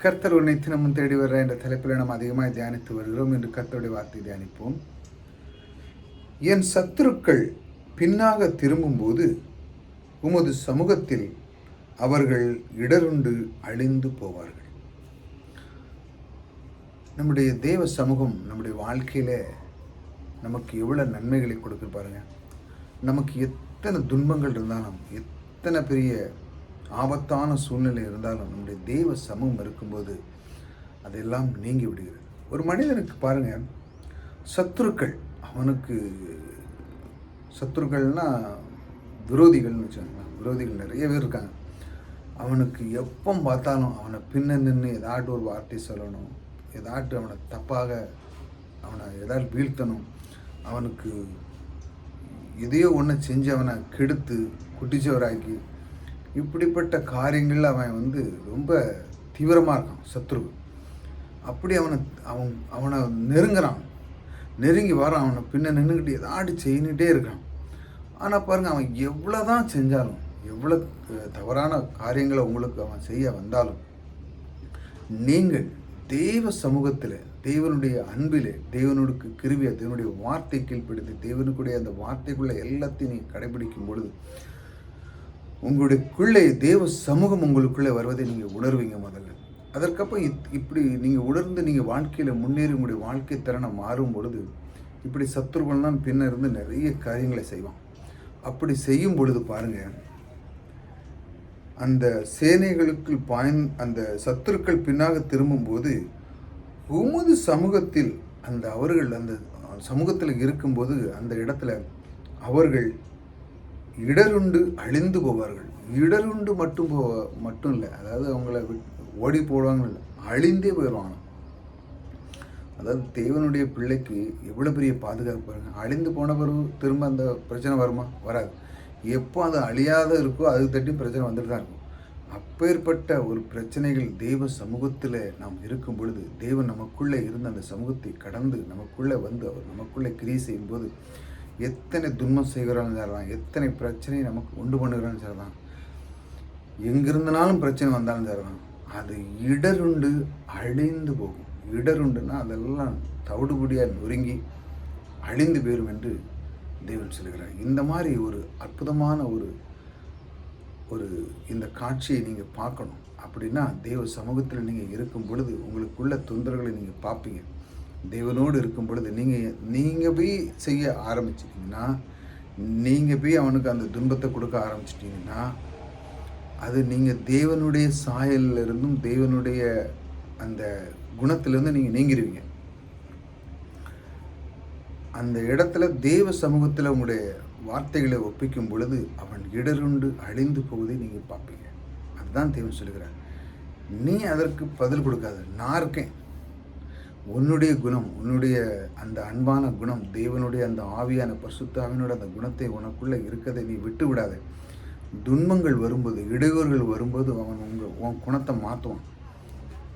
கர்த்தர் உன்னை தினமும் தேடி வர்ற என்ற தலைப்பில் நாம் அதிகமாக தியானித்து வருகிறோம். என்று கர்த்தருடைய வார்த்தை தியானிப்போம். என் சத்துருக்கள் பின்னாக திரும்பும்போது உமது சமூகத்தில் அவர்கள் இடருண்டு அழிந்து போவார்கள். நம்முடைய தேவ சமூகம் நம்முடைய வாழ்க்கையில் நமக்கு எவ்வளோ நன்மைகளை கொடுக்க பாருங்க. நமக்கு எத்தனை துன்பங்கள் இருந்தாலும், எத்தனை பெரிய ஆபத்தான சூழ்நிலை இருந்தாலும், நம்முடைய தெய்வ சமூகம் இருக்கும்போது அதெல்லாம் நீங்கி விடுகிறது. ஒரு மனிதனுக்கு பாருங்கள், சத்துருக்கள், அவனுக்கு சத்துருக்கள்னா விரோதிகள்னு வச்சுக்கோங்களேன். விரோதிகள் நிறைய பேர் இருக்காங்க. அவனுக்கு எப்போ பார்த்தாலும் அவனை பின்ன நின்று ஏதாட்டும் ஒரு வார்த்தை சொல்லணும், ஏதாட்டும் அவனை தப்பாக அவனை ஏதாவது வீழ்த்தணும், அவனுக்கு எதையோ ஒன்று செஞ்சு அவனை கெடுத்து குட்டிச்சவராக்கி, இப்படிப்பட்ட காரியங்கள் அவன் ரொம்ப தீவிரமாக இருக்கான் சத்ரு. அப்படி அவனை நெருங்கி வரான். அவனை பின்ன நின்றுக்கிட்டு ஏதாட்டு செய்யிட்டே இருக்கான். ஆனால் பாருங்கள், அவன் எவ்வளோ தான் செஞ்சாலும், எவ்வளோ தவறான காரியங்களை உங்களுக்கு அவன் செய்ய வந்தாலும், நீங்கள் தெய்வ சமூகத்தில், தேவனுடைய அன்பிலே, தேவனுக்கு கிருபிய, தேவனுடைய வார்த்தை கீழ்ப்படுத்தி, தேவனுக்குடைய அந்த வார்த்தைக்குள்ளே எல்லாத்தையும் நீங்கள் கடைபிடிக்கும் பொழுது உங்களுடையக்குள்ளே தேவ சமூகம் உங்களுக்குள்ளே வருவதை நீங்கள் உணர்வீங்க முதல்ல. அதற்கப்புறம் இப்படி நீங்கள் உணர்ந்து நீங்கள் வாழ்க்கையில் முன்னேறி உங்களுடைய வாழ்க்கை திறனை மாறும் பொழுது, இப்படி சத்துருக்கள்லாம் பின்ன இருந்து நிறைய காரியங்களை செய்வான். அப்படி செய்யும் பொழுது பாருங்கள், அந்த சேனைகளுக்குள் அந்த சத்துருக்கள் பின்னாக திரும்பும்போது உமது சமூகத்தில் அவர்கள் அந்த சமூகத்தில் இருக்கும்போது அந்த இடத்துல அவர்கள் இடருண்டு அழிந்து போவார்கள். இடருண்டு மட்டும் இல்லை, அதாவது அவங்கள ஓடி போடுவாங்க இல்லை, அழிந்தே போயிடுவாங்க. அதாவது தேவனுடைய பிள்ளைக்கு எவ்வளோ பெரிய பாதுகாப்பு பாருங்க. அழிந்து போன பிறகு திரும்ப அந்த பிரச்சனை வருமா? வராது. எப்போ அது அழியாத இருக்கோ அது தட்டி பிரச்சனை வந்துட்டு தான் இருக்கும். அப்பேற்பட்ட ஒரு பிரச்சனைகள் தெய்வ சமூகத்தில் நாம் இருக்கும் பொழுது, தேவன் நமக்குள்ளே இருந்து அந்த சமூகத்தை கடந்து நமக்குள்ளே வந்து அவர் நமக்குள்ளே கிரியை செய்யும்போது, எத்தனை துன்பம் செய்கிறான்னு சொல்லலாம், எத்தனை பிரச்சனையை நமக்கு உண்டு பண்ணுகிறான்னு சொல்லலாம், எங்கிருந்தனாலும் பிரச்சனை வந்தாலும் சொல்லலாம், அது இடருண்டு அழிந்து போகும். இடருண்டுன்னா அதெல்லாம் தவிடுபடியாக நொறுங்கி அழிந்து போயிடும் என்று தேவன் சொல்கிறார். இந்த மாதிரி ஒரு அற்புதமான ஒரு இந்த காட்சியை நீங்கள் பார்க்கணும். அப்படின்னா தேவ சமூகத்தில் நீங்கள் இருக்கும் பொழுது உங்களுக்குள்ள தொந்தரவுகளை நீங்கள் பார்ப்பீங்க. தேவனோடு இருக்கும் பொழுது நீங்கள் போய் செய்ய ஆரம்பிச்சிட்டிங்கன்னா, நீங்கள் போய் அவனுக்கு அந்த துன்பத்தை கொடுக்க ஆரம்பிச்சிட்டிங்கன்னா, அது நீங்கள் தேவனுடைய சாயலிருந்தும் தேவனுடைய அந்த குணத்திலிருந்து நீங்கள் நீங்கிடுவீங்க. அந்த இடத்துல தேவ சமூகத்தில் உங்களுடைய வார்த்தைகளை ஒப்பிக்கும் பொழுது அவன் இடருண்டு அழிந்து போவதை நீங்கள் பார்ப்பீங்க. அதுதான் தேவன் சொல்கிறார். நீ அதற்கு பதில் கொடுக்காத, நான் இருக்கேன். உன்னுடைய குணம், உன்னுடைய அந்த அன்பான குணம், தேவனுடைய அந்த ஆவியான பரிசுத்த ஆவியினோட அந்த குணத்தை உனக்குள்ளே இருக்கதை நீ விட்டு விடாத. துன்பங்கள் வரும்போது, இடையூறுகள் வரும்போது அவன் உன் குணத்தை மாற்றுவான்.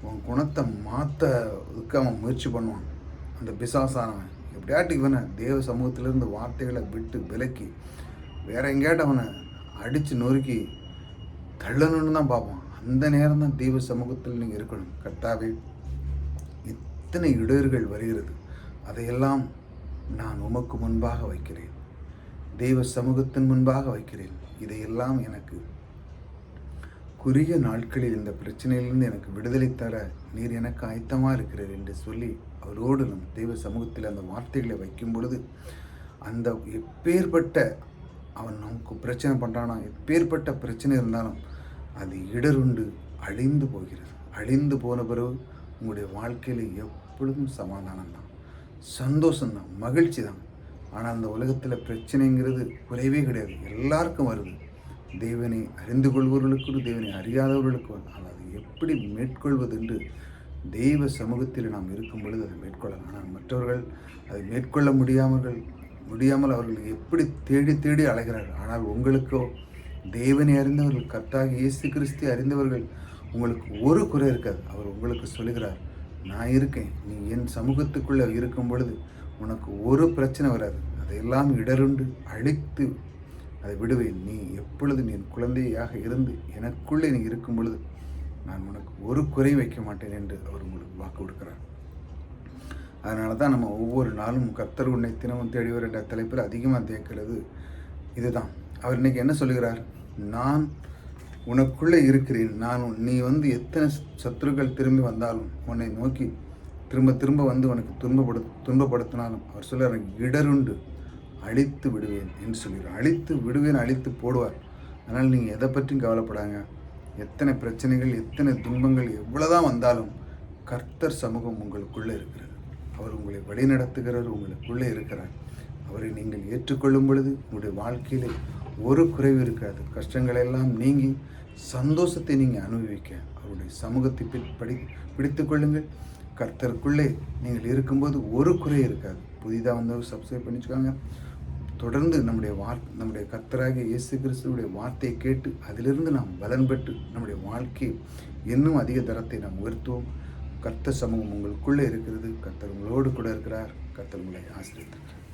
உன் குணத்தை மாற்றதுக்கு அவன் முயற்சி பண்ணுவான். அந்த பிசாசானவன் எப்படியாட்டு இவனை தேவ சமூகத்திலிருந்து வார்த்தைகளை விட்டு விலக்கி வேற எங்கேயாட்டு அவனை அடித்து நொறுக்கி தள்ளணும்னு தான் பார்ப்பான். அந்த நேரம் தான் தெய்வ சமூகத்தில் நீங்கள் இருக்கணும். கர்த்தாவே, இத்தனை இடையூறுகள் வருகிறது, அதையெல்லாம் நான் உமக்கு முன்பாக வைக்கிறேன், தெய்வ சமூகத்தின் முன்பாக வைக்கிறேன். இதையெல்லாம் எனக்கு குறுகிய நாட்களில் இந்த பிரச்சனையிலிருந்து எனக்கு விடுதலை தர நீர் எனக்கு ஆயத்தமாக இருக்கிறது என்று சொல்லி அவரோடு நம் தெய்வ சமூகத்தில் அந்த வார்த்தைகளை வைக்கும் பொழுது, அந்த எப்பேற்பட்ட அவன் நமக்கு பிரச்சனை பண்ணுறானா, எப்பேற்பட்ட பிரச்சனை இருந்தாலும் அது இடருண்டு அழிந்து போகிறது. அழிந்து போன பிறகு உங்களுடைய வாழ்க்கையில் எப்பொழுதும் சமாதானம் தான், சந்தோஷம்தான், மகிழ்ச்சி தான். ஆனால் அந்த உலகத்தில் பிரச்சனைங்கிறது குறைவே கிடையாது, எல்லாருக்கும் வருது. தேவனை அறிந்து கொள்பவர்களுக்கு, தேவனை அறியாதவர்களுக்கு வருது. ஆனால் அதை எப்படி மேற்கொள்வது என்று தெய்வ சமூகத்தில் நாம் இருக்கும் பொழுது அதை மேற்கொள்ளலாம். ஆனால் மற்றவர்கள் அதை மேற்கொள்ள முடியாமல் அவர்கள் எப்படி தேடி அலைகிறார்கள். ஆனால் உங்களுக்கோ தேவனை அறிந்தவர்கள், கர்த்தராகிய இயேசு கிறிஸ்துவை அறிந்தவர்கள், உங்களுக்கு ஒரு குறை இருக்காது. அவர் உங்களுக்கு சொல்லுகிறார், நான் இருக்கேன், நீ என் சமூகத்துக்குள்ளே இருக்கும் பொழுது உனக்கு ஒரு பிரச்சனை வராது, அதையெல்லாம் இடருண்டு அழித்து அதை விடுவேன். நீ எப்பொழுது நீ என் குழந்தையாக இருந்து எனக்குள்ளே நீ இருக்கும் பொழுது நான் உனக்கு ஒரு குறை வைக்க மாட்டேன் என்று அவர் உங்களுக்கு வாக்கு கொடுக்கிறார். அதனால தான் நம்ம ஒவ்வொரு நாளும் கர்த்தர் உன்னை தினமும் தேடிவர் என்ற தலைப்பில் அதிகமாக தேக்கிறது இதுதான். அவர் இன்னைக்கு என்ன சொல்லுகிறார்? நான் உனக்குள்ளே இருக்கிறேன். நீ எத்தனை சத்துருக்கள் திரும்பி வந்தாலும், உன்னை நோக்கி திரும்ப திரும்ப வந்து உனக்கு துன்பப்படுத்தினாலும், அவர் சொல்கிறார், இடருண்டு அழித்து விடுவேன் என்று சொல்கிறார். அழித்து விடுவேன், அழித்து போடுவார். அதனால் நீங்கள் எதை பற்றியும் கவலைப்படாங்க. எத்தனை பிரச்சனைகள், எத்தனை துன்பங்கள் எவ்வளோதான் வந்தாலும் கர்த்தர் சமூகம் உங்களுக்குள்ளே இருக்கிறது. அவர் உங்களை வழிநடத்துகிறவர் உங்களுக்குள்ளே இருக்கிறார். அவரை நீங்கள் ஏற்றுக்கொள்ளும் பொழுது உங்களுடைய வாழ்க்கையிலே ஒரு குறைவு இருக்காது. கஷ்டங்களெல்லாம் நீங்கி சந்தோஷத்தை நீங்கள் அனுபவிக்க அவருடைய சமூகத்தை பிடித்து கொள்ளுங்கள். கர்த்தருக்குள்ளே நீங்கள் இருக்கும்போது ஒரு குறை இருக்காது. புதிதாக வந்தவர் சப்ஸ்கிரைப் பண்ணிச்சுக்காங்க. தொடர்ந்து நம்முடைய கர்த்தராகிய இயேசு கிறிஸ்துவுடைய வார்த்தையை கேட்டு அதிலிருந்து நாம் பலன் பெற்று நம்முடைய வாழ்க்கை இன்னும் அதிக தரத்தை நாம் உயர்த்துவோம். கர்த்தர் சமூகம் உங்களுக்குள்ளே இருக்கிறது. கர்த்தர் உங்களோடு கூட இருக்கிறார். கர்த்தர் உங்களை ஆசீர்வதிக்கிறார்.